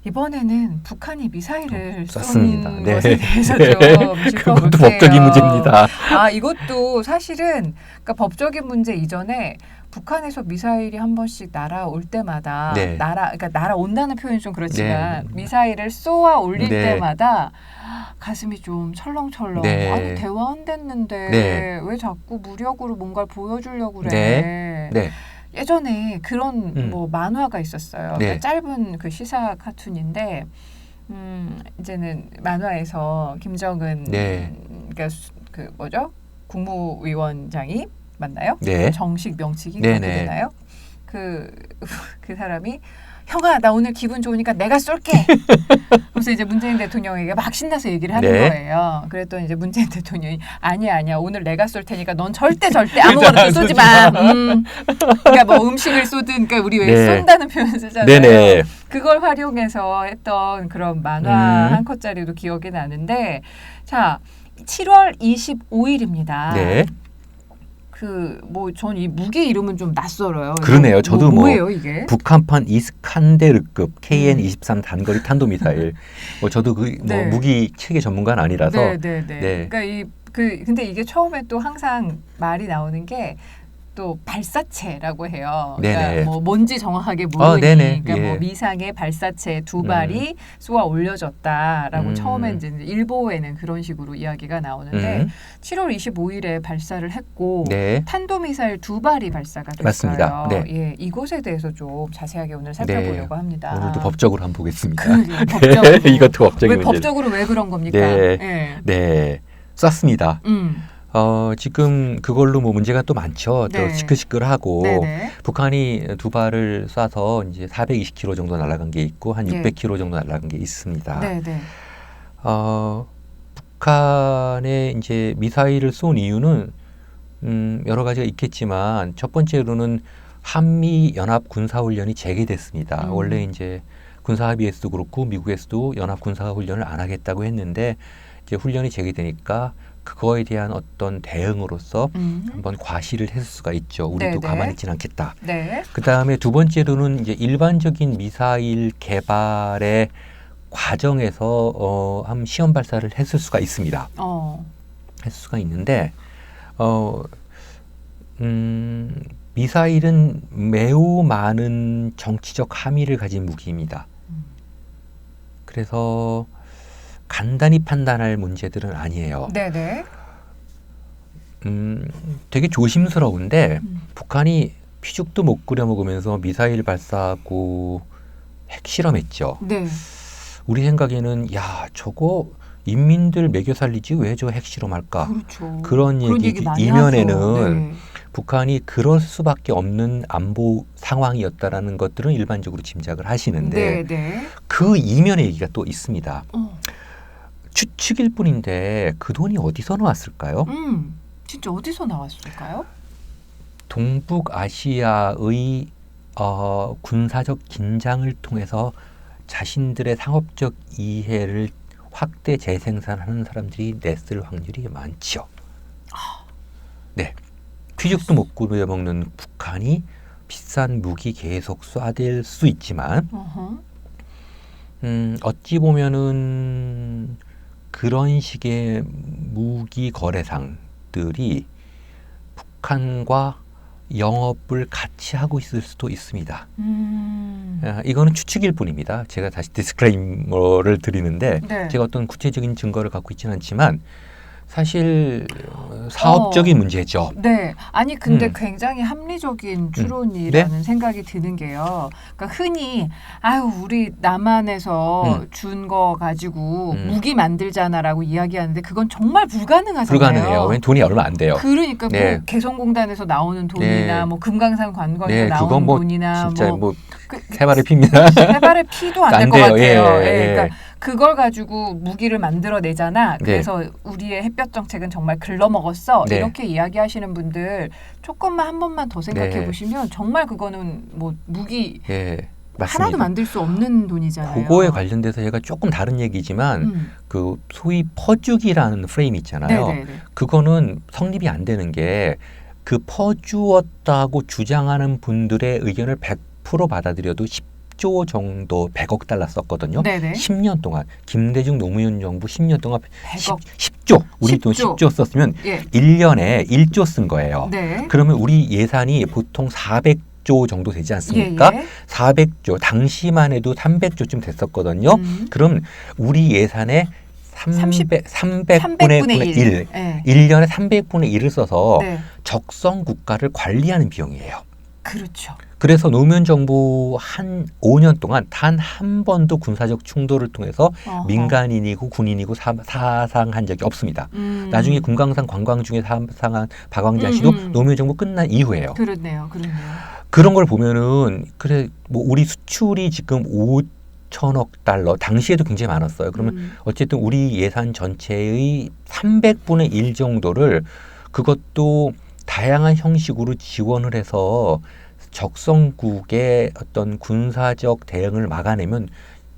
이번에는 북한이 미사일을 쐈습니다. 쏜 네. 것에 대해서 네. 좀 그것도 짚어볼게요. 법적인 문제입니다. 이것도 사실은 그러니까 법적인 문제 이전에 북한에서 미사일이 한 번씩 날아올 때마다 네. 그러니까 날아온다는 표현이 좀 그렇지만 네. 미사일을 쏘아 올릴 네. 때마다 가슴이 좀 철렁철렁. 네. 아니 대화 안 됐는데 네. 왜 자꾸 무력으로 뭔가를 보여주려고 그래. 네. 네. 예전에 그런 뭐 만화가 있었어요. 네. 그러니까 짧은 그 시사 카툰인데 이제는 만화에서 김정은 네. 그러니까 그 뭐죠? 국무위원장이 맞나요? 네. 정식 명칭이 네네. 그렇게 되나요? 그 사람이 형아 나 오늘 기분 좋으니까 내가 쏠게. 그래서 이제 문재인 대통령에게 막 신나서 얘기를 하는 네. 거예요. 그랬더니 이제 문재인 대통령이 아니야 오늘 내가 쏠 테니까 넌 절대 아무거나 쏘지 마. 그러니까 뭐 음식을 쏘든 그러니까 우리 왜 네. 쏜다는 표현 쓰잖아요. 네네. 그걸 활용해서 했던 그런 만화 한 컷짜리도 기억이 나는데 자 7월 25일입니다. 네. 전 이 무기 이름은 좀 낯설어요. 그러네요. 저도 뭐예요 이게? 북한판 이스칸데르급 KN-23 단거리 탄도미사일. 저도 네. 무기 체계 전문가는 아니라서. 네. 그러니까 근데 이게 처음에 또 항상 말이 나오는 게 또 발사체라고 해요. 그러니까 뭐 뭔지 정확하게 모르니 그러니까 뭐 미상의 발사체 2발이 쏘아 올려졌다라고 처음에 이제 일보에는 그런 식으로 이야기가 나오는데 7월 25일에 발사를 했고 탄도미사일 2발이 발사가 됐어요. 맞습니다. 네. 예, 이것에 대해서 좀 자세하게 오늘 살펴보려고 합니다. 오늘도 법적으로 한번 보겠습니다. 법적으로. 이것도 법적인 문제. 법적으로 왜 그런 겁니까? 네. 쐈습니다. 지금 그걸로 뭐 문제가 또 많죠. 또 시끌시끌하고 북한이 2발을 쏴서 이제 420km 정도 날아간 게 있고 한 600km 정도 날아간 게 있습니다. 북한의 이제 미사일을 쏜 이유는 여러 가지가 있겠지만 첫 번째로는 한미 연합 군사훈련이 재개됐습니다. 원래 이제 군사합의에서도 그렇고 미국에서도 연합 군사훈련을 안 하겠다고 했는데 이제 훈련이 재개되니까 그거에 대한 어떤 대응으로서 한번 과시를 했을 수가 있죠. 우리도 가만히 있지는 않겠다. 그 다음에 두 번째로는 이제 일반적인 미사일 개발의 과정에서 한 시험 발사를 했을 수가 있습니다. 했을 수가 있는데 미사일은 매우 많은 정치적 함의를 가진 무기입니다. 그래서 간단히 판단할 문제들은 아니에요. 되게 조심스러운데 북한이 피죽도 못 끓여 먹으면서 미사일 발사하고 핵실험했죠. 우리 생각에는 저거 인민들 먹여 살리지 왜 저 핵실험할까? 그렇죠. 그런 얘기 이면에는 북한이 그럴 수밖에 없는 안보 상황이었다라는 것들은 일반적으로 짐작을 하시는데 그 이면의 얘기가 또 있습니다. 추측일 뿐인데 그 돈이 어디서 나왔을까요? 진짜 어디서 나왔을까요? 동북아시아의 군사적 긴장을 통해서 자신들의 상업적 이해를 확대 재생산하는 사람들이 냈을 확률이 많죠. 네, 피죽도 못 끓여 먹는 북한이 비싼 무기 계속 쏴댈 수 있지만 어찌 보면은 그런 식의 무기 거래상들이 북한과 영업을 같이 하고 있을 수도 있습니다. 이거는 추측일 뿐입니다. 제가 다시 디스클레이머를 드리는데 제가 어떤 구체적인 증거를 갖고 있지는 않지만 사실 사업적인 문제죠. 아니 근데 굉장히 합리적인 추론이라는 생각이 드는 게요. 그러니까 흔히 우리 남한에서 준 거 가지고 무기 만들잖아라고 이야기하는데 그건 정말 불가능하잖아요. 불가능해요. 왜냐면 돈이 얼마 안 돼요. 그러니까 뭐 개성공단에서 나오는 돈이나 뭐 금강산 관광에서 나오는 돈이나 진짜 세발의 피입니다. 세발의 피도 안 될 것 같아요. 그러니까 그걸 가지고 무기를 만들어내잖아. 그래서 우리의 햇볕 정책은 정말 글러먹었어. 이렇게 이야기하시는 분들 조금만 한 번만 더 생각해 보시면 정말 그거는 뭐 무기 하나도 만들 수 없는 돈이잖아요. 그거에 관련돼서 제가 조금 다른 얘기지만 그 소위 퍼주기라는 프레임 있잖아요. 그거는 성립이 안 되는 게 그 퍼주었다고 주장하는 분들의 의견을 100% 받아들여도 10조 정도 100억 달러 썼거든요. 네네. 10년 동안 김대중 노무현 정부 10년 동안 10조 우리 돈 10조 썼으면 예. 1년에 1조 쓴 거예요. 네. 그러면 우리 예산이 보통 400조 정도 되지 않습니까? 예, 예. 400조 당시만 해도 300조쯤 됐었거든요. 그럼 우리 예산의 300분의 1. 네. 1년에 300분의 1을 써서 네. 적성 국가를 관리하는 비용이에요. 그렇죠. 그래서 노무현 정부 한 5년 동안 단 한 번도 군사적 충돌을 통해서 민간인이고 군인이고 사상한 적이 없습니다. 나중에 금강산 관광 중에 사상한 박광자 씨도 노무현 정부 끝난 이후에요. 그렇네요. 그런 걸 보면은 그래 뭐 우리 수출이 지금 5천억 달러 당시에도 굉장히 많았어요. 그러면 어쨌든 우리 예산 전체의 300분의 1 정도를 그것도 다양한 형식으로 지원을 해서 적성국의 어떤 군사적 대응을 막아내면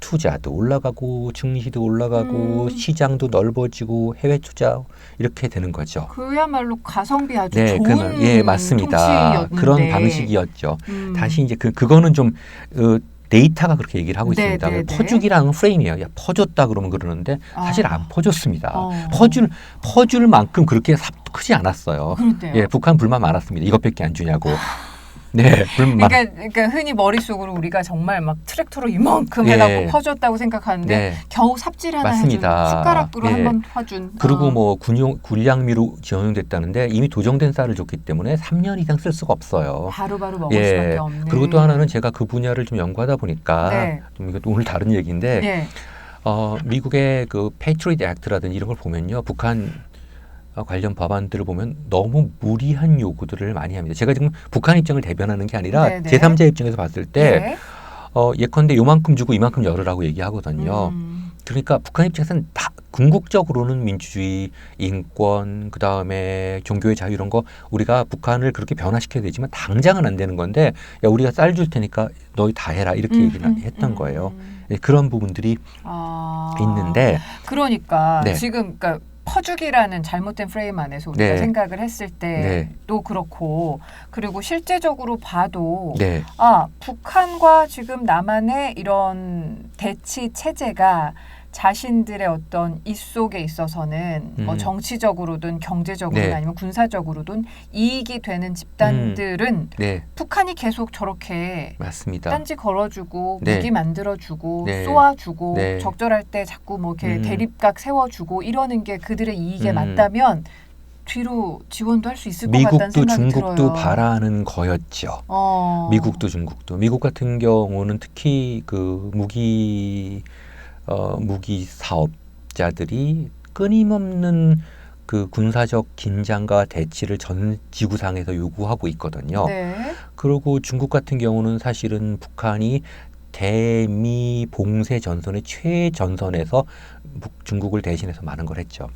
투자도 올라가고 증시도 올라가고 시장도 넓어지고 해외 투자 이렇게 되는 거죠. 그야말로 가성비 아주 네, 좋은 예, 맞습니다. 통치였는데. 그런 방식이었죠. 다시 이제 그거는 좀 데이터가 그렇게 얘기를 하고 있습니다. 퍼주기라는 프레임이에요. 야, 퍼줬다 그러면 그러는데 사실 안 퍼줬습니다. 퍼줄 만큼 그렇게 크지 않았어요. 예, 북한 불만 많았습니다. 이것밖에 안 주냐고. 네, 그러니까 흔히 머릿속으로 우리가 정말 막 트랙터로 이만큼 해갖고 퍼줬다고 생각하는데 겨우 삽질 하나 맞습니다. 해준 숟가락으로 한번 퍼준. 그리고 뭐 군량미로 지원됐다는데 이미 도정된 쌀을 줬기 때문에 3년 이상 쓸 수가 없어요. 바로바로 먹을 수밖에 없네. 그리고 또 하나는 제가 그 분야를 좀 연구하다 보니까 좀 이것도 오늘 다른 얘기인데 미국의 그 패트리엇 액트라든지 이런 걸 보면요, 북한 관련 법안들을 보면 너무 무리한 요구들을 많이 합니다. 제가 지금 북한 입장을 대변하는 게 아니라 제3자 입장에서 봤을 때 예컨대 요만큼 주고 이만큼 열으라고 얘기하거든요. 그러니까 북한 입장에서는 다 궁극적으로는 민주주의, 인권, 그다음에 종교의 자유 이런 거 우리가 북한을 그렇게 변화시켜야 되지만 당장은 안 되는 건데 야 우리가 쌀 줄 테니까 너희 다 해라 이렇게 얘기를 했던 거예요. 그런 부분들이 있는데 그러니까 지금 그러니까 퍼주기라는 잘못된 프레임 안에서 우리가 생각을 했을 때도 그렇고 그리고 실제적으로 봐도 북한과 지금 남한의 이런 대치 체제가 자신들의 어떤 이 속에 있어서는 뭐 정치적으로든 경제적으로든 아니면 군사적으로든 이익이 되는 집단들은 북한이 계속 저렇게 맞습니다. 딴지 걸어주고 무기 만들어주고 쏘아주고 적절할 때 자꾸 뭐 이렇게 대립각 세워주고 이러는 게 그들의 이익에 맞다면 뒤로 지원도 할 수 있을 것 같다는 생각이 들어요. 미국도 중국도 바라는 거였죠. 미국도 중국도. 미국 같은 경우는 특히 그 무기 사업자들이 끊임없는 그 군사적 긴장과 대치를 전 지구상에서 요구하고 있거든요. 그리고 중국 같은 경우는 사실은 북한이 대미 봉쇄 전선의 최전선에서 중국을 대신해서 많은 걸 했죠.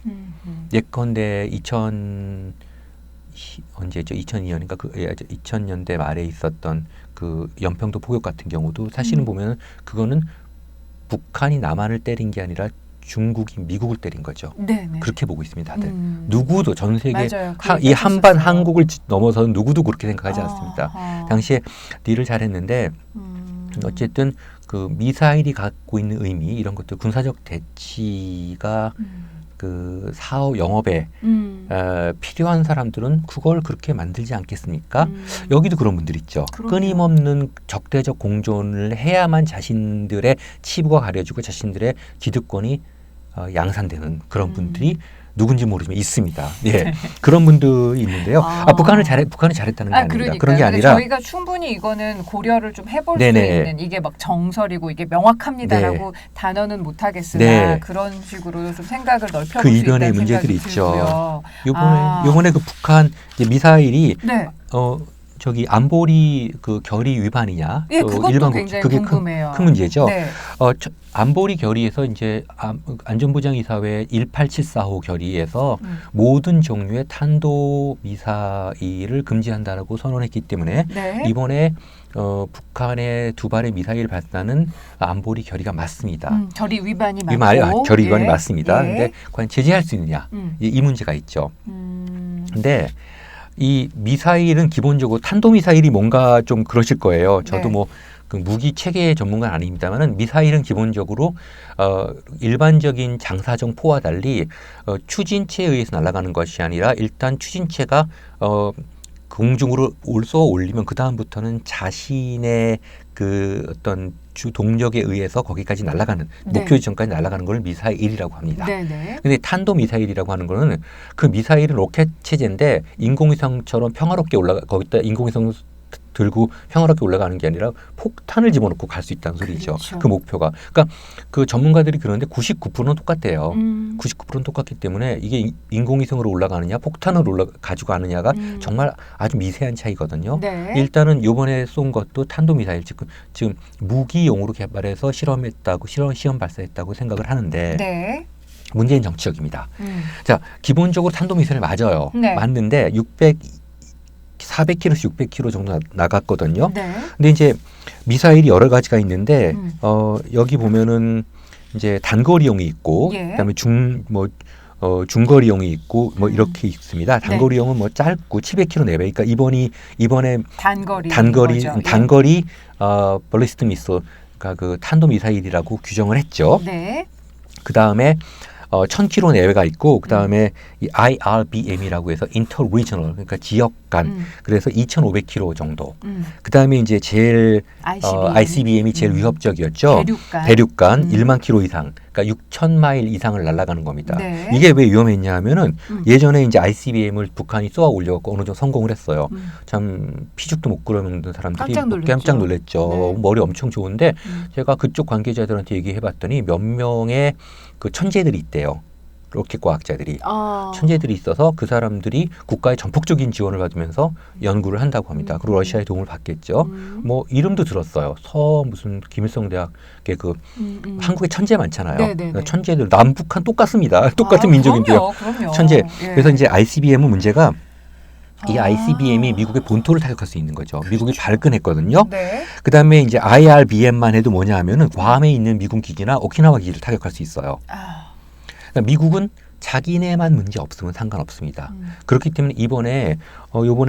예컨대 2002년인가 2000년대 말에 있었던 그 연평도 포격 같은 경우도 사실은 보면 그거는 북한이 남한을 때린 게 아니라 중국이 미국을 때린 거죠. 그렇게 보고 있습니다, 다들. 누구도 전 세계 이 한반 한국을 넘어서는 누구도 그렇게 생각하지 않습니다. 당시에 딜을 잘했는데 어쨌든 그 미사일이 갖고 있는 의미 이런 것들 군사적 대치가 그 사업 영업에 필요한 사람들은 그걸 그렇게 만들지 않겠습니까? 여기도 그런 분들 있죠. 끊임없는 적대적 공존을 해야만 자신들의 치부가 가려지고 자신들의 기득권이 양산되는 그런 분들이 누군지 모르지만 있습니다. 그런 분들이 있는데요. 북한이 잘했다는 게 아닙니다. 그런 게 아니라 저희가 충분히 이거는 고려를 좀 해볼 수 있는 이게 막 정설이고 이게 명확합니다라고 단어는 못 하겠으나 그런 식으로 좀 생각을 넓혀볼 수 있다는 이변의 문제들이 있죠. 요번에 그 북한 이제 미사일이 저기 안보리 그 결의 위반이냐? 그것도 일반 굉장히 그게 궁금해요. 큰 문제죠. 안보리 결의에서 이제 안전보장이사회 18745 결의에서 모든 종류의 탄도 미사일을 금지한다라고 선언했기 때문에 이번에 북한의 두 발의 미사일 발사는 안보리 결의가 맞습니다. 결의 위반이 맞고 결의 위반이 맞습니다. 근데 과연 제재할 수 있느냐? 이 문제가 있죠. 근데 이 미사일은 기본적으로 탄도미사일이 뭔가 좀 그러실 거예요. 저도 뭐 그 그 무기 체계 전문가는 아닙니다만은 미사일은 기본적으로 일반적인 장사정 포와 달리 추진체에 의해서 날아가는 것이 아니라 일단 추진체가 공중으로 쏘아 올리면 그 다음부터는 자신의 그 어떤 주 동력에 의해서 거기까지 날아가는 목표 지점까지 날아가는 걸 미사일이라고 합니다. 근데 탄도 미사일이라고 하는 거는 그 미사일은 로켓 체제인데 인공위성처럼 평화롭게 거기다 인공위성 들고 평화롭게 올라가는 게 아니라 폭탄을 집어넣고 갈 수 있다는 소리죠. 그렇죠. 그 목표가. 그러니까 그 전문가들이 그러는데 99%는 똑같대요. 99%는 똑같기 때문에 이게 인공위성으로 올라가느냐 폭탄으로 가지고 가느냐가 정말 아주 미세한 차이거든요. 일단은 이번에 쏜 것도 탄도미사일 지금 무기용으로 개발해서 실험했다고 시험 발사했다고 생각을 하는데 문제는 정치적입니다. 자, 기본적으로 탄도미사일 맞아요. 맞는데 400km씩 600km 정도 나갔거든요. 근데 이제 미사일이 여러 가지가 있는데 여기 보면은 이제 단거리용이 있고 그다음에 중거리용이 있고 뭐 이렇게 있습니다. 단거리용은 뭐 짧고 700km 내외. 그러니까 이번에 단거리 벌리스트 미사일 그러니까 그 탄도 미사일이라고 규정을 했죠. 그다음에 1000km 내외가 있고 그다음에 이 IRBM이라고 해서 인터리저널 그러니까 지역 간 그래서 2500km 정도. 그다음에 이제 제일 ICBM이 제일 위협적이었죠. 대륙간 1만 km 이상. 그러니까 6000마일 이상을 날아가는 겁니다. 이게 왜 위험했냐 하면은 예전에 이제 ICBM을 북한이 쏘아 올려갖고 어느 정도 성공을 했어요. 참 피죽도 못 끌어먹는 사람들이 깜짝 놀랐죠. 머리 엄청 좋은데 제가 그쪽 관계자들한테 얘기해봤더니 몇 명의 그 천재들이 있대요. 로켓 과학자들이 천재들이 있어서 그 사람들이 국가의 전폭적인 지원을 받으면서 연구를 한다고 합니다. 그리고 러시아의 도움을 받겠죠. 뭐 이름도 들었어요. 무슨 김일성 대학의 그 한국에 천재 많잖아요. 천재들 남북한 똑같습니다. 똑같은 민족인데요. 그럼요. 천재. 그래서 이제 ICBM은 문제가 이 ICBM이 미국의 본토를 타격할 수 있는 거죠. 미국이 발끈했거든요. 그다음에 이제 IRBM만 해도 뭐냐 하면은 괌에 있는 미군 기지나 오키나와 기지를 타격할 수 있어요. 그러니까 미국은 자기네만 문제 없으면 상관없습니다. 그렇기 때문에 이번에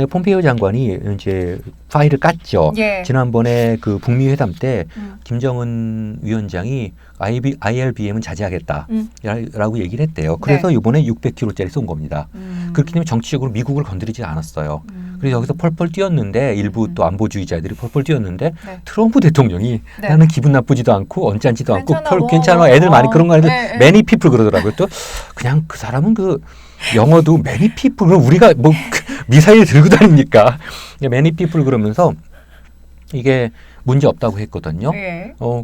폼페이오 장관이 이제 파일을 깠죠. 지난번에 그 북미 회담 때 김정은 위원장이 IRBM은 자제하겠다라고 얘기를 했대요. 그래서 이번에 600km짜리 쏜 겁니다. 그렇기 때문에 정치적으로 미국을 건드리지 않았어요. 그래서 여기서 펄펄 뛰었는데 일부 또 안보주의자들이 펄펄 뛰었는데 트럼프 대통령이 나는 기분 나쁘지도 않고 언짢지도 않고 괜찮아. 애들 많이 그런 거 하는데 many people 그러더라고요. 또 그냥 그 사람은 그 영어도 many people 우리가 뭐 미사일 들고 다닙니까? many people 그러면서 이게 문제 없다고 했거든요.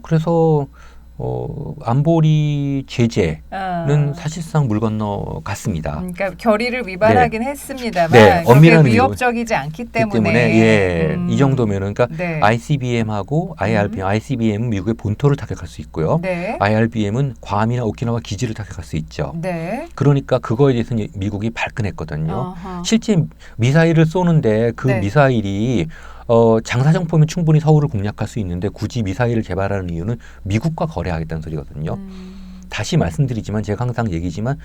그래서 안보리 제재는 사실상 물 건너 갔습니다. 그러니까 결의를 위반하긴 했습니다만 그렇게 위협적이지 않기 때문에 이 정도면은 그러니까 ICBM하고 ICBM은 미국의 본토를 타격할 수 있고요. IRBM은 괌이나 오키나와 기지를 타격할 수 있죠. 그러니까 그거에 대해서 미국이 발끈했거든요. 실제 미사일을 쏘는데 그 미사일이 장사정포면 충분히 서울을 공략할 수 있는데 굳이 미사일을 개발하는 이유는 미국과 거래하겠다는 소리거든요. 다시 말씀드리지만 제가 항상 얘기지만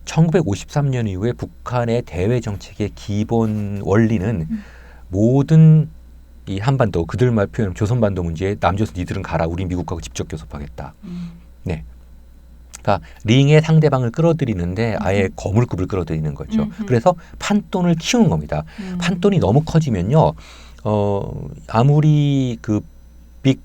1953년 이후에 북한의 대외 정책의 기본 원리는 모든 이 한반도 그들 말 표현 조선반도 문제에 남조선 니들은 가라. 우리 미국하고 직접 교섭하겠다. 그러니까 링에 상대방을 끌어들이는데 아예 거물급을 끌어들이는 거죠. 그래서 판돈을 키우는 겁니다. 판돈이 너무 커지면요. 아무리 그 빅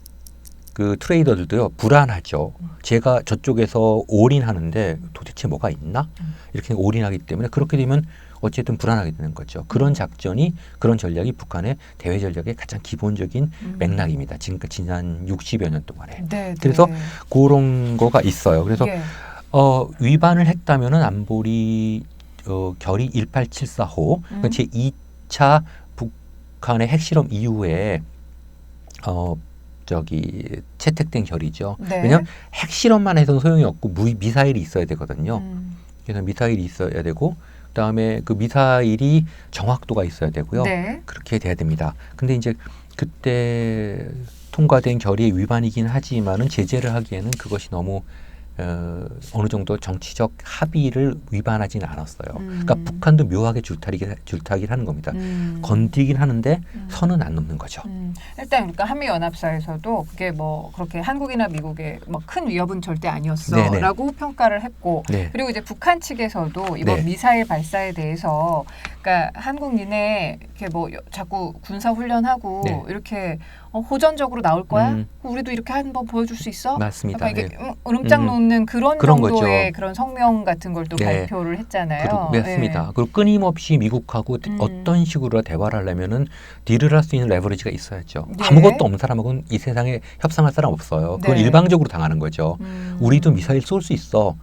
그 트레이더들도요 불안하죠. 제가 저쪽에서 올인하는데 도대체 뭐가 있나? 이렇게 올인하기 때문에 그렇게 되면 어쨌든 불안하게 되는 거죠. 그런 작전이 그런 전략이 북한의 대외 전략의 가장 기본적인 맥락입니다. 지금까지 지난 60여 년 동안에. 그래서 그런 거가 있어요. 그래서 위반을 했다면은 안보리 결의 18745 그러니까 제 2차 북한의 핵실험 이후에 채택된 결의죠. 왜냐하면 핵실험만 해서는 소용이 없고 미사일이 있어야 되거든요. 그래서 미사일이 있어야 되고 그다음에 그 미사일이 정확도가 있어야 되고요. 그렇게 돼야 됩니다. 근데 이제 그때 통과된 결의의 위반이긴 하지만은 제재를 하기에는 그것이 너무 어느 정도 정치적 합의를 위반하지는 않았어요. 그러니까 북한도 묘하게 줄타기를 하는 겁니다. 건드리긴 하는데 선은 안 넘는 거죠. 일단 그러니까 한미연합사에서도 그게 뭐 그렇게 한국이나 미국의 뭐 큰 위협은 절대 아니었어라고 평가를 했고, 네. 그리고 이제 북한 측에서도 이번 네. 미사일 발사에 대해서 그러니까 한국 니네 이렇게 뭐 자꾸 군사 훈련하고 네. 이렇게 호전적으로 나올 거야? 우리도 이렇게 한번 보여줄 수 있어? 맞습니다. 이게 음짝 놓는 그런 정도의 거죠. 그런 성명 같은 걸 또 네. 발표를 했잖아요. 맞습니다. 그리고 끊임없이 미국하고 어떤 식으로 대화를 하려면은 딜을 할 수 있는 레버리지가 있어야죠. 네. 아무것도 없는 사람하고는 이 세상에 협상할 사람 없어요. 그건 네. 일방적으로 당하는 거죠. 우리도 미사일 쏠 수 있어.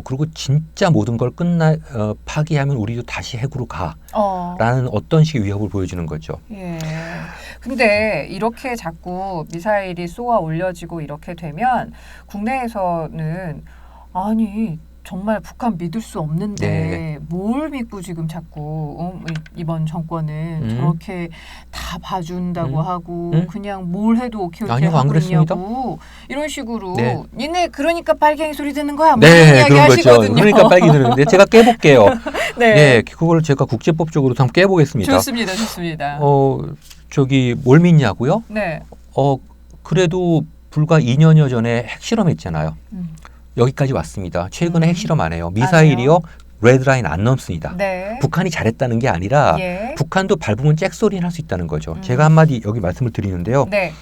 그리고 진짜 모든 걸 파기하면 우리도 다시 핵으로 가. 라는 어떤 식의 위협을 보여주는 거죠. 예. 근데 이렇게 자꾸 미사일이 쏘아 올려지고 이렇게 되면 국내에서는 아니 정말 북한 믿을 수 없는데 네. 뭘 믿고 지금 자꾸 이번 정권은 저렇게 다 봐준다고 하고 그냥 뭘 해도 오케이 아니요, 안 하고 그랬습니다. 있냐고 이런 식으로 네. 니네 그러니까 빨갱이 소리 듣는 거야. 네, 이야기 그런 하시거든요. 거죠. 그러니까 빨리 듣는데 제가 깨볼게요. 네. 네, 그걸 제가 국제법적으로 한번 깨보겠습니다. 좋습니다. 좋습니다. 뭘 믿냐고요? 네. 그래도 불과 2년여 전에 핵실험했잖아요. 여기까지 왔습니다. 최근에 핵실험 안 해요. 미사일이요. 레드라인 안 넘습니다. 네. 북한이 잘했다는 게 아니라 예. 북한도 밟으면 잭소리는 할 수 있다는 거죠. 제가 한마디 여기 말씀을 드리는데요. 네.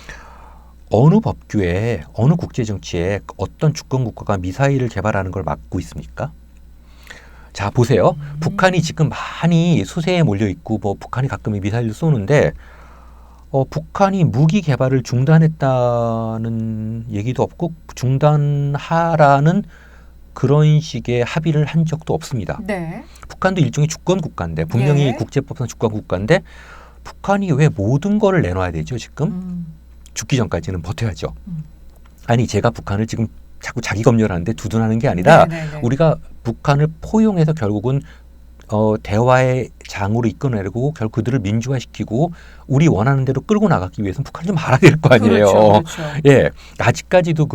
어느 법규에 어느 국제정치에 어떤 주권국가가 미사일을 개발하는 걸 막고 있습니까? 자, 보세요. 북한이 지금 많이 수세에 몰려 있고 뭐 북한이 가끔 미사일을 쏘는데 북한이 무기 개발을 중단했다는 얘기도 없고 중단하라는 그런 식의 합의를 한 적도 없습니다. 네. 북한도 일종의 주권 국가인데 분명히 예. 국제법상 주권 국가인데 북한이 왜 모든 거를 내놔야 되죠? 지금 죽기 전까지는 버텨야죠. 아니 제가 북한을 지금 자꾸 자기 검열하는데 두둔하는 게 아니라 네네네. 우리가 북한을 포용해서 결국은 대화의 장으로 이끌어내고 결국 그들을 민주화시키고 우리 원하는 대로 끌고 나가기 위해서는 북한이 좀 알아야 될 거 아니에요. 그렇죠. 예, 아직까지도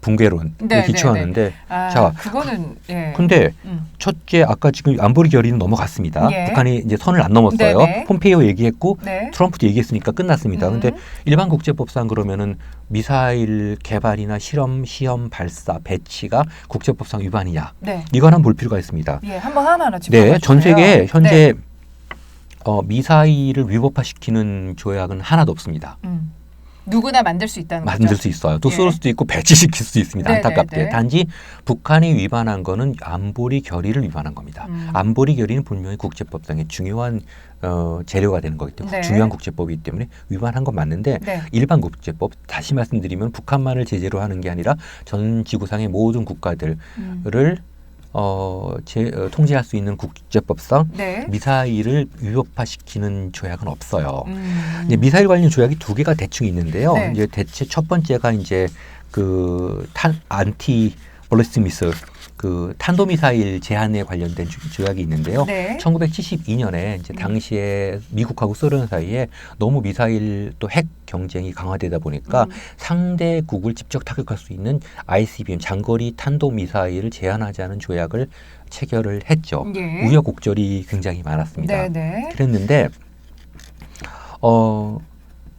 붕괴론에 네, 기초하는데 네, 네. 자, 그거는 예. 근데 첫째 아까 지금 안보리 결의는 넘어갔습니다. 예. 북한이 이제 선을 안 넘었어요. 네네. 폼페이오 얘기했고 네. 트럼프도 얘기했으니까 끝났습니다. 근데 일반 국제법상 그러면은 미사일 개발이나 시험 발사 배치가 국제법상 위반이냐? 네. 이건 한번 볼 필요가 있습니다. 예, 한번 하나하나 짚어봐 네, 전 주세요. 세계에 현재 네. 미사일을 위법화시키는 조약은 하나도 없습니다. 누구나 만들 수 있다는 거죠. 만들 수 있어요. 또 쏠 수도 있고 배치시킬 수도 있습니다. 네네네. 안타깝게. 단지 북한이 위반한 거는 안보리 결의를 위반한 겁니다. 안보리 결의는 분명히 국제법상의 중요한 재료가 되는 거기 때문에 네. 중요한 국제법이기 때문에 위반한 건 맞는데 네. 일반 국제법 다시 말씀드리면 북한만을 제재로 하는 게 아니라 전 지구상의 모든 국가들을 통제할 수 있는 국제법상 네. 미사일을 위협화시키는 조약은 없어요. 이제 미사일 관련 조약이 두 개가 대충 있는데요. 네. 이제 대체 첫 번째가 이제 안티 볼리스틱 미사일 탄도미사일 제한에 관련된 조약이 있는데요. 네. 1972년에 이제 당시에 미국하고 소련 사이에 너무 미사일 또 핵 경쟁이 강화되다 보니까 상대국을 직접 타격할 수 있는 ICBM 장거리 탄도미사일을 제한하자는 조약을 체결을 했죠. 예. 우여곡절이 굉장히 많았습니다. 네네. 그랬는데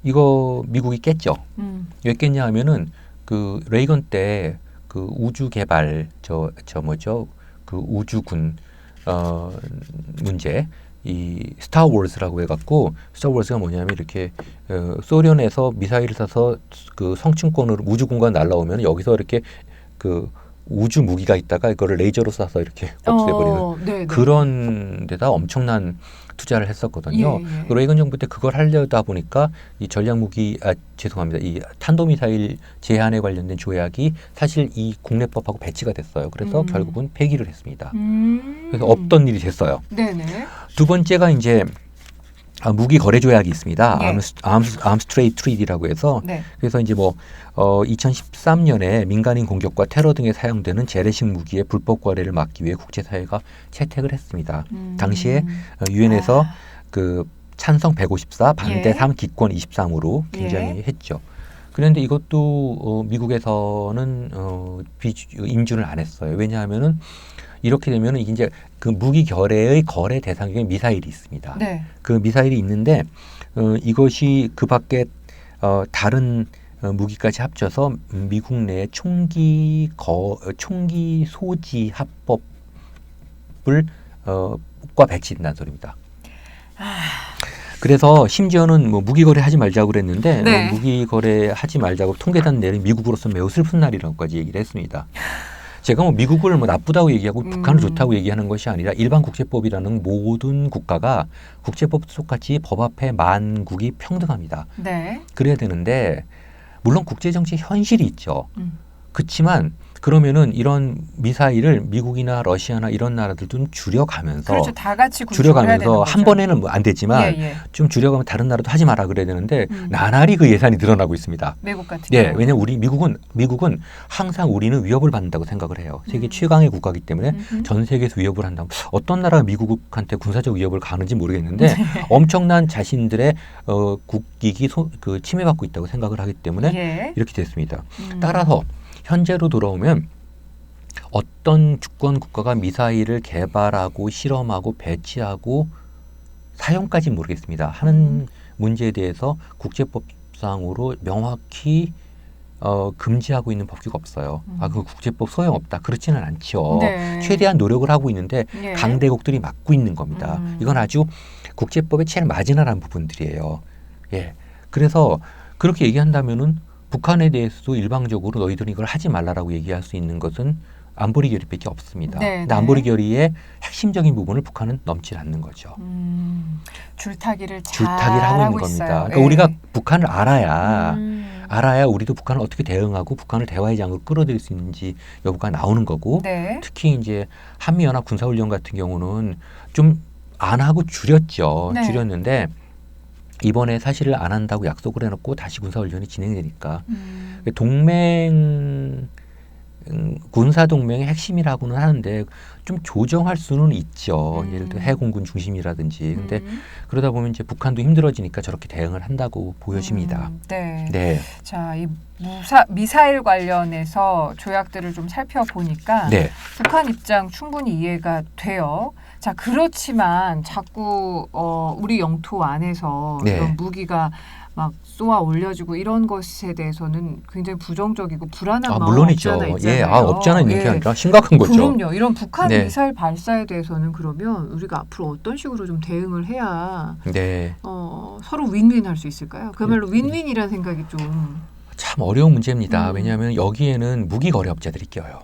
이거 미국이 깼죠. 왜 깼냐 하면은 그 레이건 때 그 우주 개발 그 우주군 문제 이 스타워즈라고 해갖고 스타워즈가 뭐냐면 이렇게 소련에서 미사일을 쏴서 그 성층권으로 우주 공간 날라오면 여기서 이렇게 그 우주 무기가 있다가 이거를 레이저로 쏴서 이렇게 없애버리는 그런 데다 엄청난 투자를 했었거든요. 예. 레이건 정부 때 그걸 하려다 보니까 이 이 탄도미사일 제한에 관련된 조약이 사실 이 국내법하고 배치가 됐어요. 그래서 결국은 폐기를 했습니다. 그래서 없던 일이 됐어요. 네네. 두 번째가 이제 무기 거래 조약이 있습니다. 예. Arms Trade Treaty라고 해서 네. 그래서 이제 2013년에 민간인 공격과 테러 등에 사용되는 재래식 무기의 불법 거래를 막기 위해 국제사회가 채택을 했습니다. 당시에 유엔에서 그 찬성 154, 반대 예. 3, 기권 23으로 굉장히 했죠. 그런데 이것도 미국에서는 인준을 안 했어요. 왜냐하면은 이렇게 되면은 이제 그 무기 결의의 거래 대상 중에 미사일이 있습니다. 네. 그 미사일이 있는데 이것이 그 밖에 다른 무기까지 합쳐서 미국 내 총기 소지 합법을 과 배치된다는 소리입니다. 그래서 심지어는 뭐 무기 거래하지 말자고 그랬는데 네. 무기 거래하지 말자고 통계단 내린 미국으로서 매우 슬픈 날이라고까지 얘기를 했습니다. 제가 뭐 미국을 뭐 나쁘다고 얘기하고 북한을 좋다고 얘기하는 것이 아니라 일반 국제법이라는 모든 국가가 국제법 똑같이 법 앞에 만국이 평등합니다. 네. 그래야 되는데 물론 국제정치 현실이 있죠. 그렇지만 그러면은 이런 미사일을 미국이나 러시아나 이런 나라들도 줄여가면서 그렇죠. 다 같이 줄여가면서 한 번에는 뭐 안 되지만 좀 줄여가면 다른 나라도 하지 마라 그래야 되는데 나날이 그 예산이 늘어나고 있습니다. 미국 같은 경우. 왜냐하면 미국은 항상 우리는 위협을 받는다고 생각을 해요. 세계 최강의 국가이기 때문에 전 세계에서 위협을 한다면 어떤 나라가 미국한테 군사적 위협을 가는지 모르겠는데 엄청난 자신들의 국익이 침해받고 있다고 생각을 하기 때문에 이렇게 됐습니다. 따라서 현재로 돌아오면 어떤 주권 국가가 미사일을 개발하고 실험하고 배치하고 사용까지 모르겠습니다. 하는 문제에 대해서 국제법상으로 명확히 금지하고 있는 법규가 없어요. 그 국제법 소용없다. 그렇지는 않죠. 네. 최대한 노력을 하고 있는데 강대국들이 막고 있는 겁니다. 이건 아주 국제법에 제일 마지막한 부분들이에요. 그래서 그렇게 얘기한다면은 북한에 대해서도 일방적으로 너희들은 이걸 하지 말라라고 얘기할 수 있는 것은 안보리 결의밖에 없습니다. 근데 안보리 결의의 핵심적인 부분을 북한은 넘지 않는 거죠. 줄타기를 하고 있는 겁니다. 그러니까 우리가 북한을 알아야 우리도 북한을 어떻게 대응하고 북한을 대화의 장으로 끌어들일 수 있는지 여부가 나오는 거고 특히 이제 한미연합 군사훈련 같은 경우는 좀 안 하고 줄였죠. 줄였는데 이번에 사실을 안 한다고 약속을 해놓고 다시 군사훈련이 진행되니까 군사동맹의 핵심이라고는 하는데 좀 조정할 수는 있죠. 예를 들어 해공군 중심이라든지. 근데 그러다 보면 이제 북한도 힘들어지니까 저렇게 대응을 한다고 보여집니다. 네. 자, 이 미사일 관련해서 조약들을 좀 살펴보니까 북한 입장 충분히 이해가 돼요. 자, 그렇지만 자꾸 우리 영토 안에서 이런 무기가 막 쏘아 올려지고 이런 것에 대해서는 굉장히 부정적이고 불안한 마음이 물론이죠. 없잖아 있잖아요. 없잖아 있는 게 아니라 심각한 거죠. 그럼요. 이런 북한 미사일 발사에 대해서는 그러면 우리가 앞으로 어떤 식으로 좀 대응을 해야 서로 윈윈할 수 있을까요? 그야말로 윈윈이라는 생각이 좀 참 어려운 문제입니다. 왜냐하면 여기에는 무기 거래업자들이 껴요.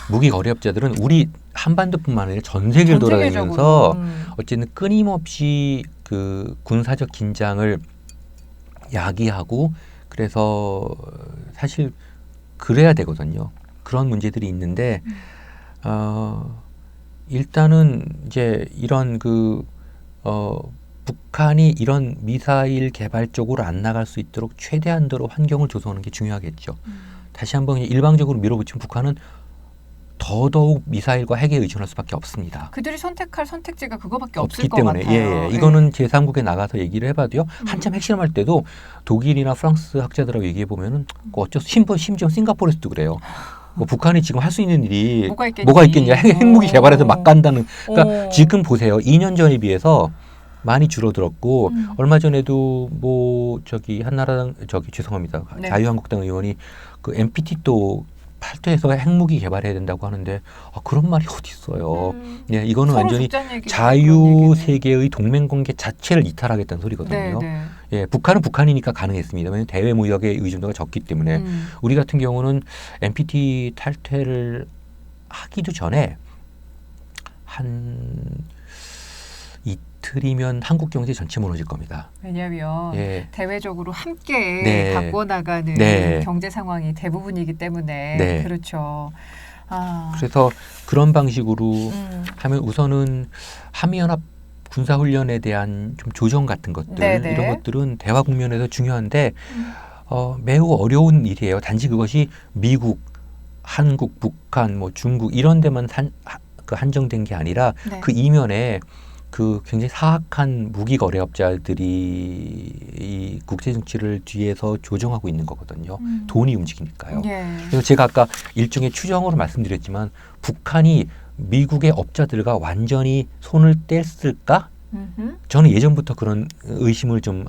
무기 거래업자들은 우리 한반도뿐만 아니라 전 세계를 돌아다니면서 어쨌든 끊임없이 그 군사적 긴장을 야기하고 그래서 사실 그래야 되거든요. 그런 문제들이 있는데 일단은 이제 이런 북한이 이런 미사일 개발 쪽으로 안 나갈 수 있도록 최대한도로 환경을 조성하는 게 중요하겠죠. 다시 한번 일방적으로 밀어붙이면 북한은 더더욱 미사일과 핵에 의존할 수밖에 없습니다. 그들이 선택할 선택지가 그거밖에 없을 것 때문에. 같아요. 이거는 제3국에 나가서 얘기를 해봐도요. 한참 핵실험할 때도 독일이나 프랑스 학자들하고 얘기해 보면은 심지어 싱가포르에서도 그래요. 북한이 지금 할 수 있는 일이 뭐가 있겠냐. 핵무기 개발해서 막 간다는. 그러니까 지금 보세요. 2년 전에 비해서 많이 줄어들었고 얼마 전에도 한나라당 죄송합니다. 자유한국당 의원이 그 NPT 또 팔도에서 핵무기 개발해야 된다고 하는데 그런 말이 어디 있어요. 이거는 완전히 자유 세계의 동맹 관계 자체를 이탈하겠다는 소리거든요. 북한은 북한이니까 가능했습니다. 왜냐하면 대외 무역의 의존도가 적기 때문에 우리 같은 경우는 NPT 탈퇴를 하기도 전에 한 이틀이면 한국 경제 전체 무너질 겁니다. 왜냐하면 대외적으로 함께 바꿔나가는 경제 상황이 대부분이기 때문에 그렇죠. 그래서 그런 방식으로 하면 우선은 한미연합 군사훈련에 대한 좀 조정 같은 것들 이런 것들은 대화 국면에서 중요한데 매우 어려운 일이에요. 단지 그것이 미국, 한국, 북한, 중국 이런 데만 한정된 게 아니라 그 이면에 그 굉장히 사악한 무기 거래업자들이 이 국제 정치를 뒤에서 조정하고 있는 거거든요. 돈이 움직이니까요. 그래서 제가 아까 일종의 추정으로 말씀드렸지만 북한이 미국의 업자들과 완전히 손을 뗐을까? 저는 예전부터 그런 의심을 좀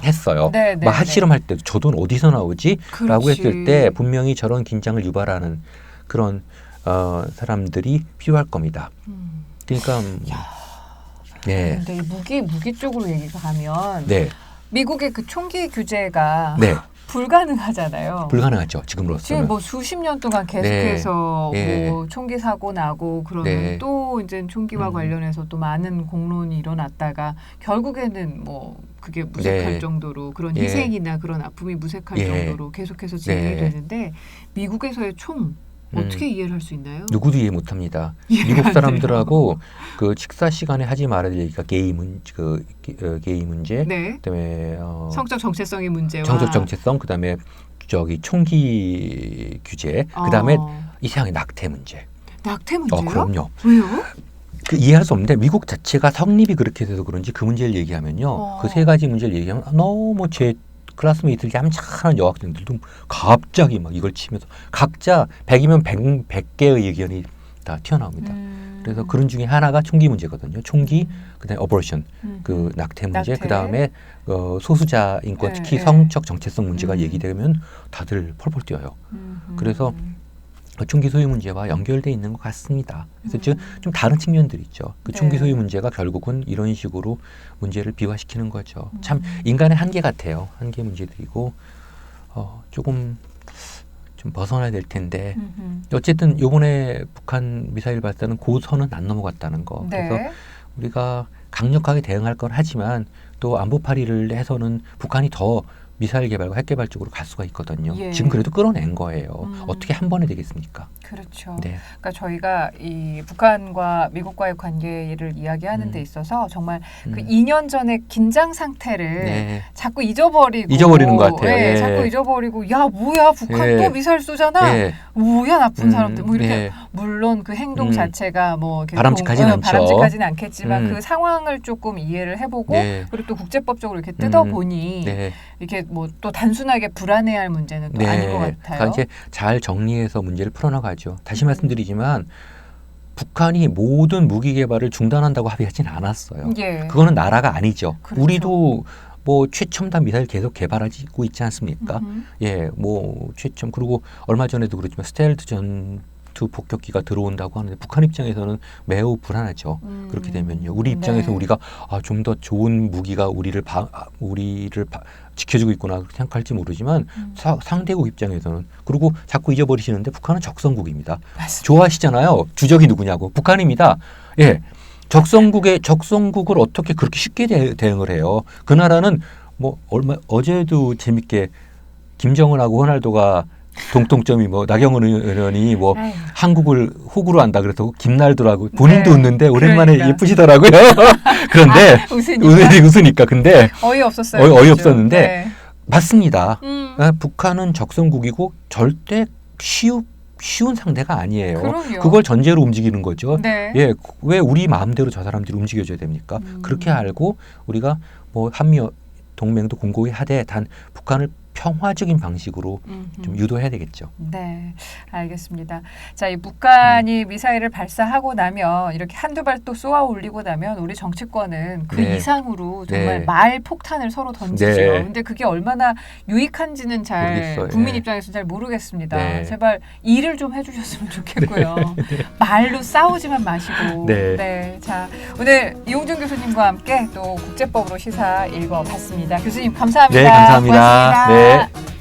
했어요. 막 실험할 때도 저 돈 어디서 나오지? 그렇지. 라고 했을 때 분명히 저런 긴장을 유발하는 그런 사람들이 필요할 겁니다. 그러니까 네. 근데 무기 쪽으로 얘기가 가면 네. 미국의 그 총기 규제가 네. 불가능하잖아요. 불가능하죠. 지금으로서는. 지금 뭐 수십 년 동안 계속해서 뭐 총기 사고 나고 그러면 또 이제 총기와 관련해서 또 많은 공론이 일어났다가 결국에는 뭐 그게 무색할 정도로 그런 희생이나 그런 아픔이 무색할 정도로 계속해서 진행이 되는데 미국에서의 총 어떻게 이해를 할 수 있나요? 누구도 이해 못합니다. 미국 사람들하고 그 식사 시간에 하지 말아야 될 얘기가 게이 문제, 그다음에 성적 정체성의 문제와 성적 정체성, 그다음에 저기 총기 규제, 그다음에 이상하게 낙태 문제. 낙태 문제요? 그럼요. 왜요? 그 이해할 수 없는데 미국 자체가 성립이 그렇게 돼서 그런지 그 문제를 얘기하면요, 그 세 가지 문제를 얘기하면 너무 제 클래스메이트들 얌전한 여학생들도 갑자기 막 이걸 치면서 각자 100이면 100개의 의견이 다 튀어나옵니다. 그래서 그런 중에 하나가 총기 문제거든요. 총기, 그다음에 어버션, 그 낙태 문제, 그다음에 소수자 인권, 특히 성적 정체성 문제가 얘기되면 다들 펄펄 뛰어요. 그래서 총기 소유 문제와 연결돼 있는 것 같습니다. 그래서 좀 다른 측면들이 있죠. 그 총기 소유 문제가 결국은 이런 식으로 문제를 비화시키는 거죠. 참 인간의 한계 같아요. 한계 문제들이고 조금 좀 벗어나야 될 텐데 어쨌든 이번에 북한 미사일 발사는 그 선은 안 넘어갔다는 거. 그래서 우리가 강력하게 대응할 건 하지만 또 안보 파리를 해서는 북한이 더 미사일 개발과 핵 개발 쪽으로 갈 수가 있거든요. 지금 그래도 끌어낸 거예요. 어떻게 한 번에 되겠습니까? 그렇죠. 그러니까 저희가 이 북한과 미국과의 관계를 이야기하는 데 있어서 정말 그 2년 전의 긴장 상태를 자꾸 잊어버리는 것 같아요. 자꾸 잊어버리고 야 뭐야 북한 또 미사일 쏘잖아. 뭐야 나쁜 사람들. 뭐 이렇게 물론 그 행동 자체가 뭐 바람직하지는 않겠지만 그 상황을 조금 이해를 해보고 그리고 또 국제법적으로 이렇게 뜯어보니 이렇게 뭐 또 단순하게 불안해할 문제는 또 아닌 것 같아요. 그러니까 이제 잘 정리해서 문제를 풀어나가죠. 다시 말씀드리지만 북한이 모든 무기 개발을 중단한다고 합의하진 않았어요. 그거는 나라가 아니죠. 그렇죠. 우리도 뭐 최첨단 미사일 계속 개발하고 있지 않습니까? 뭐 최첨 그리고 얼마 전에도 그렇지만 스텔스 전투 폭격기가 들어온다고 하는데 북한 입장에서는 매우 불안하죠. 그렇게 되면요. 우리 입장에서 우리가 좀 더 좋은 무기가 우리를 지켜주고 있구나 그렇게 생각할지 모르지만 상대국 입장에서는 그리고 자꾸 잊어버리시는데 북한은 적성국입니다. 맞습니다. 좋아하시잖아요. 주적이 누구냐고. 북한입니다. 적성국을 어떻게 그렇게 쉽게 대응을 해요. 그 나라는 뭐 어제도 재밌게 김정은하고 호날두가 동점이 뭐 나경원 의원이 뭐 한국을 호구로 한다 그래서 김날도라고 본인도 웃는데 오랜만에 예쁘시더라고요. 그런데 웃으니까 근데 어이없었어요. 어이없었는데 맞습니다. 북한은 적성국이고 절대 쉬운 상대가 아니에요. 그럼요. 그걸 전제로 움직이는 거죠. 왜 우리 마음대로 저 사람들이 움직여줘야 됩니까? 그렇게 알고 우리가 뭐 한미 동맹도 공고히 하되 단 북한을 평화적인 방식으로 좀 유도해야 되겠죠. 네, 알겠습니다. 자, 이 북한이 미사일을 발사하고 나면 이렇게 한두 발 또 쏘아 올리고 나면 우리 정치권은 그 이상으로 정말 말 폭탄을 서로 던지죠. 근데 그게 얼마나 유익한지는 국민 입장에서 잘 모르겠습니다. 제발 일을 좀 해주셨으면 좋겠고요. 말로 싸우지만 마시고. 자, 오늘 이용준 교수님과 함께 또 국제법으로 시사 읽어봤습니다. 교수님 감사합니다. 감사합니다. 고맙습니다.